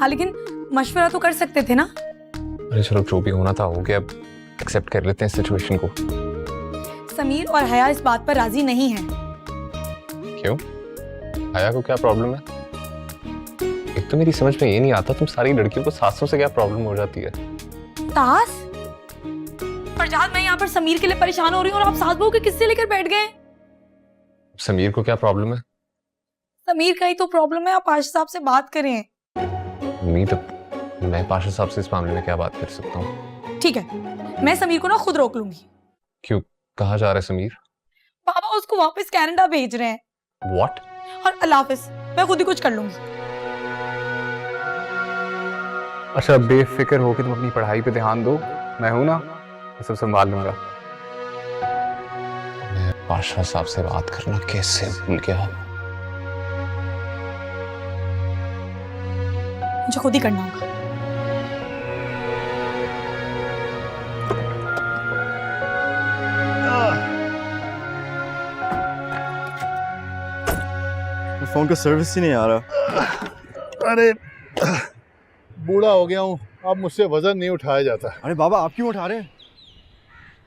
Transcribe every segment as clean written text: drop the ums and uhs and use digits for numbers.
हाँ लेकिन मशवरा तो कर सकते थे ना। अरे चलो, जो भी होना था हो गया, अब एक्सेप्ट कर लेते हैं सिचुएशन को। समीर और हया इस बात पर राजी नहीं है। क्यों? हया को क्या प्रॉब्लम है? एक तो मेरी समझ में ये नहीं आता, तुम सारी लड़कियों को सासों से क्या प्रॉब्लम हो जाती है? सास? फरजाद, मैं यहाँ पर समीर के लिए परेशान हो रही हूँ और आप सास बहू के किस्से लेकर बैठ गए। समीर को क्या प्रॉब्लम है? समीर का ही तो प्रॉब्लम है, आप पाशा साहब से बात करें। उम्मीद, मैं पाशा साहब से इस मामले में क्या बात कर सकता हूँ? ठीक है, मैं समीर को ना खुद रोक लूंगी। क्यों, कहाँ जा रहा है समीर? पापा उसको वापस कनाडा भेज रहे हैं। What? और अल्लाह हाफिज, मैं खुद ही कुछ कर लूंगी। अच्छा, बेफिक्र होकर तुम अपनी पढ़ाई पे ध्यान दो, मैं हूं ना, मैं सब संभाल लूंगा। मैं पाशा साहब से बात करना कैसे भूल गया? मुझे खुद ही करना होगा। फोन का सर्विस ही नहीं आ रहा। अरे बूढ़ा हो गया हूँ, अब मुझसे वजन नहीं उठाया जाता। अरे बाबा, आप क्यों उठा रहे हैं?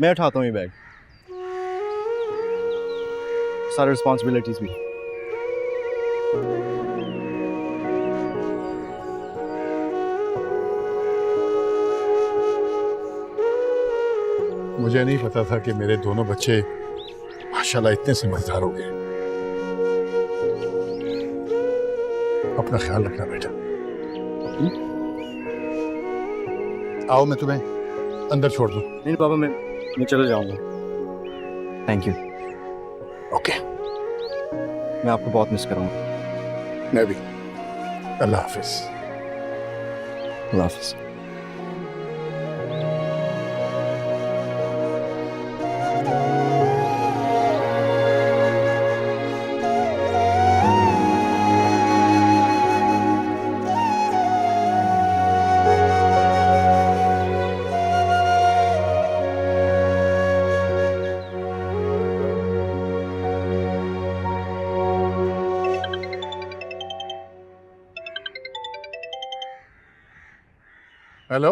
मैं उठाता हूँ ये बैग, सारी रिस्पॉन्सिबिलिटीज भी। मुझे नहीं पता था कि मेरे दोनों बच्चे माशाल्लाह इतने समझदार हो गए। अपना ख्याल रखना बेटा। आओ, मैं तुम्हें अंदर छोड़ दूं। नहीं बाबा, मैं चले जाऊंगा। Thank you. ओके। मैं आपको बहुत मिस करूंगा। मैं भी। अल्लाह हाफिज। अल्लाह हाफिज। हेलो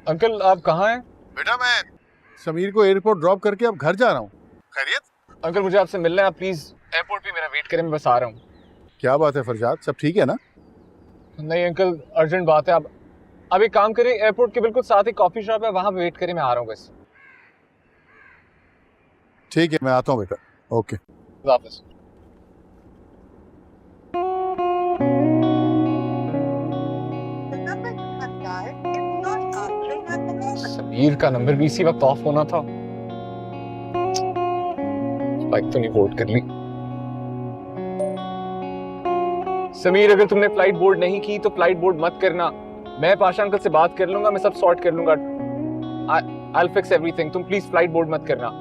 अंकल, आप कहाँ हैं? बेटा, मैं समीर को एयरपोर्ट ड्रॉप करके अब घर जा रहा हूँ। खैरियत? अंकल, मुझे आपसे मिलना है, आप प्लीज एयरपोर्ट पे मेरा वेट करें, मैं बस आ रहा हूँ। क्या बात है फरजाद, सब ठीक है ना? नहीं अंकल, अर्जेंट बात है। आप एक काम करें, एयरपोर्ट के बिल्कुल साथ ही कॉफी शॉप है, वहां पे वेट करें, मैं आ रहा हूँ बस। ठीक है, मैं आता हूँ बेटा। ओके। वापस। समीर का नंबर भी इसी वक्त ऑफ होना था। फ्लाइट तो नहीं बोर्ड कर ली। समीर, अगर तुमने फ्लाइट बोर्ड नहीं की तो फ्लाइट बोर्ड मत करना। मैं पाशा अंकल से बात कर लूंगा, मैं सब सॉर्ट कर लूंगा। I'll fix everything. तुम प्लीज फ्लाइट बोर्ड मत करना।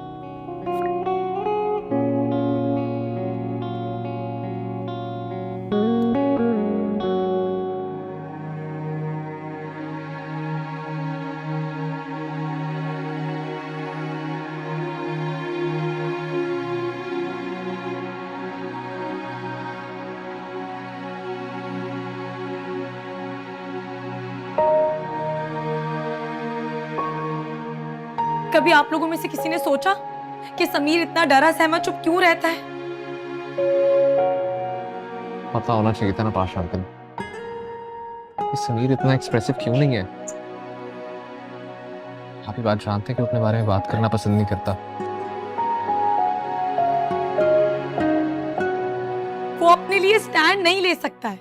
कभी आप लोगों में से किसी ने सोचा कि समीर इतना डरा सहमा चुप क्यों रहता है? पता होना चाहिए था ना पाशा अंकल कि समीर इतना एक्सप्रेसिव क्यों नहीं है। आप ये बात जानते हैं कि अपने बारे में बात करना पसंद नहीं करता। वो अपने लिए स्टैंड नहीं ले सकता है,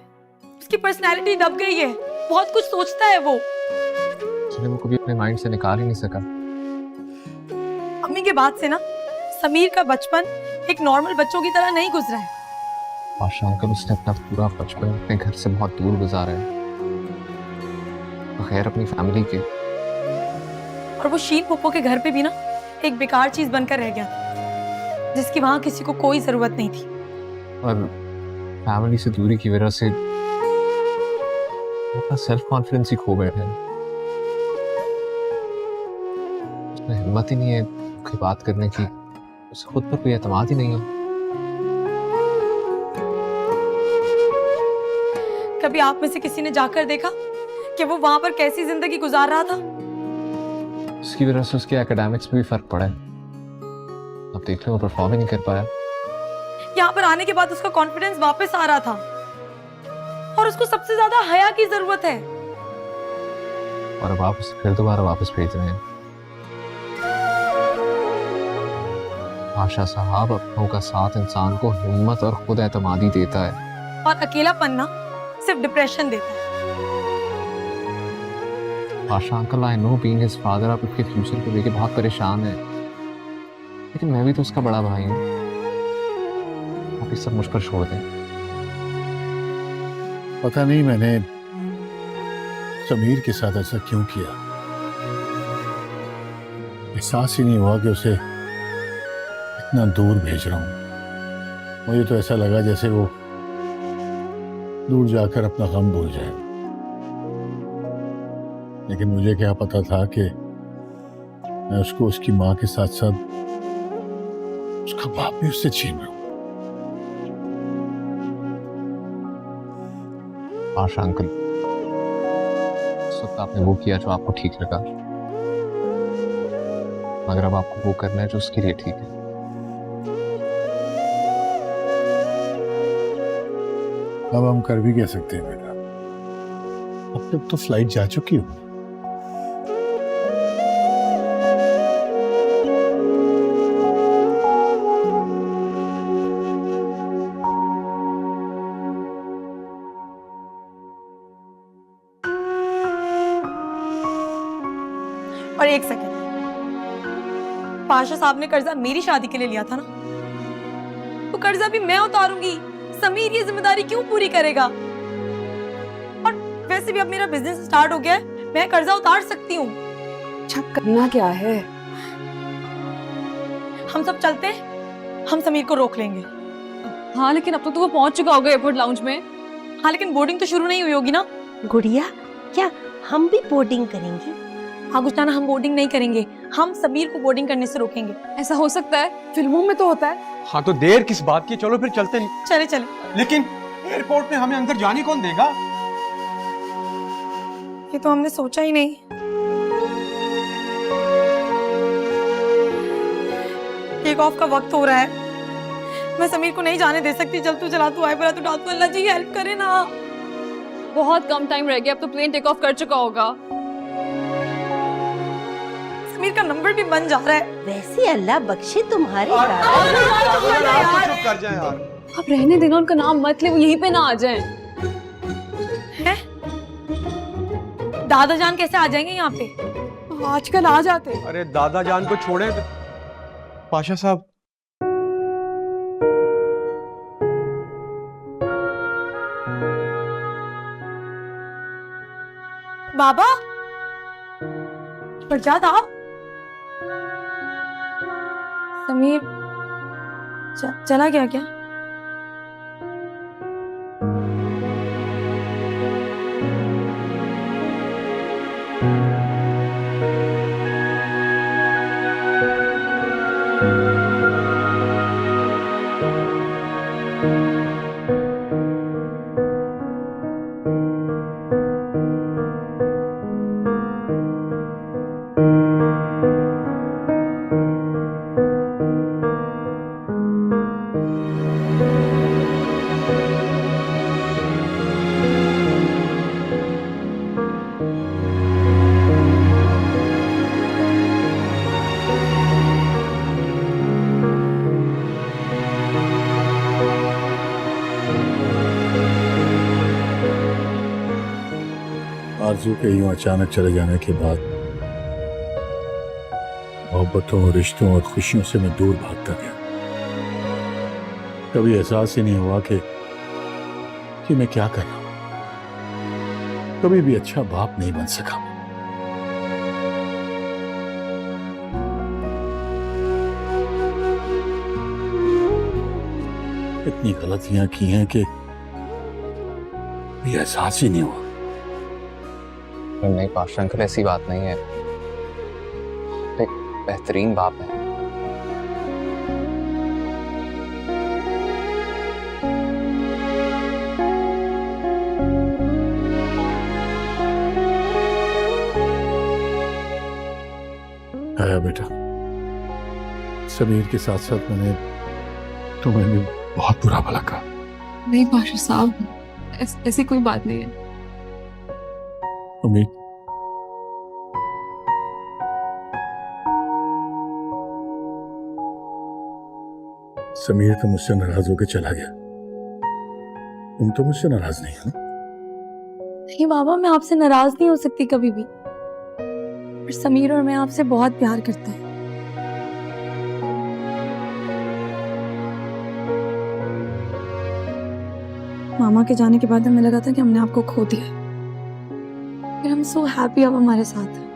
उसकी पर्सनैलिटी दब गई है, बहुत कुछ सोचता है वो। इसलिए वो कभी अपने माइंड से निकाल ही नहीं सका। अम्मी के बाद से ना समीर का बचपन एक नॉर्मल बच्चों की तरह नहीं गुजरा है। पाशा अंकल, उसने अपना पूरा बचपन अपने घर से बहुत दूर गुजारा है, बगैर अपनी फैमिली के। और वो शीन पुप्पो के घर पे भी ना एक बेकार चीज बनकर रह गया था, जिसकी वहां किसी को कोई जरूरत नहीं थी। और फैमिली से दूरी की वजह से अपना सेल्फ कॉन्फिडेंस ही खो बैठे हैं। उसमें हिम्मत ही नहीं है कोई बात करने की, उसे खुद पर कोई एतमाद ही नहीं है। कभी आप में से किसी ने जाकर देखा कि वो वहां पर कैसी जिंदगी गुजार रहा था? उसकी वजह से उसके एकेडमिक्स में भी फर्क पड़ा है। अब देख लो, वो परफॉर्म ही नहीं कर पाया। यहाँ पर आने के बाद उसका कॉन्फिडेंस वापस आ रहा था और उसको सबसे ज्यादा हया की जरूरत है। और अब आप उसे फिर दोबारा वापस भेज रहे हैं। आशा साहब, अपनों का साथ इंसान को हिम्मत और खुद एतमादी देता है, और अकेलापन ना सिर्फ डिप्रेशन देता है। Asha uncle, I know being his father आप उसके फ्यूचर को लेके बहुत परेशान है, लेकिन मैं भी तो उसका बड़ा भाई हूँ। आप ये सब मुझ पर छोड़ दें। पता नहीं मैंने समीर के साथ ऐसा क्यों किया। एहसास ही नहीं हुआ कि उसे इतना दूर भेज रहा हूं। मुझे तो ऐसा लगा जैसे वो दूर जाकर अपना गम भूल जाए, लेकिन मुझे क्या पता था कि मैं उसको उसकी माँ के साथ साथ उसका बाप भी उससे छीन रहा हूं। आशा अंकल, उस वक्त आपने वो किया जो आपको ठीक लगा, मगर अब आपको वो करना है जो उसके लिए ठीक है। अब हम कर भी कह सकते हैं बेटा, अब तक तो फ्लाइट जा चुकी हो। और एक सेकंड, पाशा साहब ने कर्जा मेरी शादी के लिए लिया था ना, तो कर्जा भी मैं उतारूंगी। समीर ये जिम्मेदारी क्यों पूरी करेगा? और वैसे भी अब मेरा बिजनेस स्टार्ट हो गया है, मैं कर्जा उतार सकती हूँ। अच्छा करना क्या है? हम सब चलते हैं, हम समीर को रोक लेंगे। हाँ लेकिन अब तो वो पहुंच चुका होगा एयरपोर्ट लाउंज में। हाँ लेकिन बोर्डिंग तो शुरू नहीं हुई होगी ना। गुड़िया, क्या हम भी बोर्डिंग करेंगे? हाँ गुस्ताना, हम बोर्डिंग नहीं करेंगे, हम समीर को बोर्डिंग करने से रोकेंगे। ऐसा हो सकता है? फिल्मों में तो होता है। हाँ तो देर किस बात की, चलो फिर चलते हैं। चले चले। लेकिन एयरपोर्ट में हमें अंदर जाने कौन देगा? ये तो हमने सोचा ही नहीं। टेक ऑफ का वक्त हो रहा है, मैं समीर को नहीं जाने दे सकती। चल तू चला, तू आए पर तो डाल, तू अल्लाह जी हेल्प करे ना। बहुत कम टाइम रह गया, अब तो प्लेन टेक ऑफ कर चुका होगा। समीर का नंबर भी बन जा रहा है। वैसे अल्लाह बख्शे तुम्हारे चुप कर जाए यार। अब रहने देना, उनका नाम मत ले, वो यहीं पे ना आ जाएं। हैं? दादा जान कैसे आ जाएंगे यहाँ पे? आजकल आ जाते। अरे दादा जान को छोड़े, पाशा साहब। बाबा प्रजात, आप? समीर चला गया क्या? आरज़ू के यूं अचानक चले जाने के बाद मोहब्बतों और रिश्तों और खुशियों से मैं दूर भागता गया। कभी एहसास ही नहीं हुआ कि मैं क्या कर रहा हूं। कभी भी अच्छा बाप नहीं बन सका। इतनी गलतियां की हैं कि ये एहसास ही नहीं हुआ। नहीं पाशा अंकल, ऐसी बात नहीं है, एक बेहतरीन बाप है। आया बेटा, समीर के साथ साथ मैंने तुम्हें भी बहुत बुरा भला कहा। नहीं पाशा साहब, ऐसी कोई बात नहीं है। उम्मीद, समीर तो मुझसे नाराज होकर चला गया, तुम तो मुझसे नाराज नहीं है ना? नहीं बाबा, मैं आपसे नाराज नहीं हो सकती कभी भी। पर समीर और मैं आपसे बहुत प्यार करते हैं। मामा के जाने के बाद हमें लगा था कि हमने आपको खो दिया, फिर हम सो हैप्पी अब हमारे साथ हैं।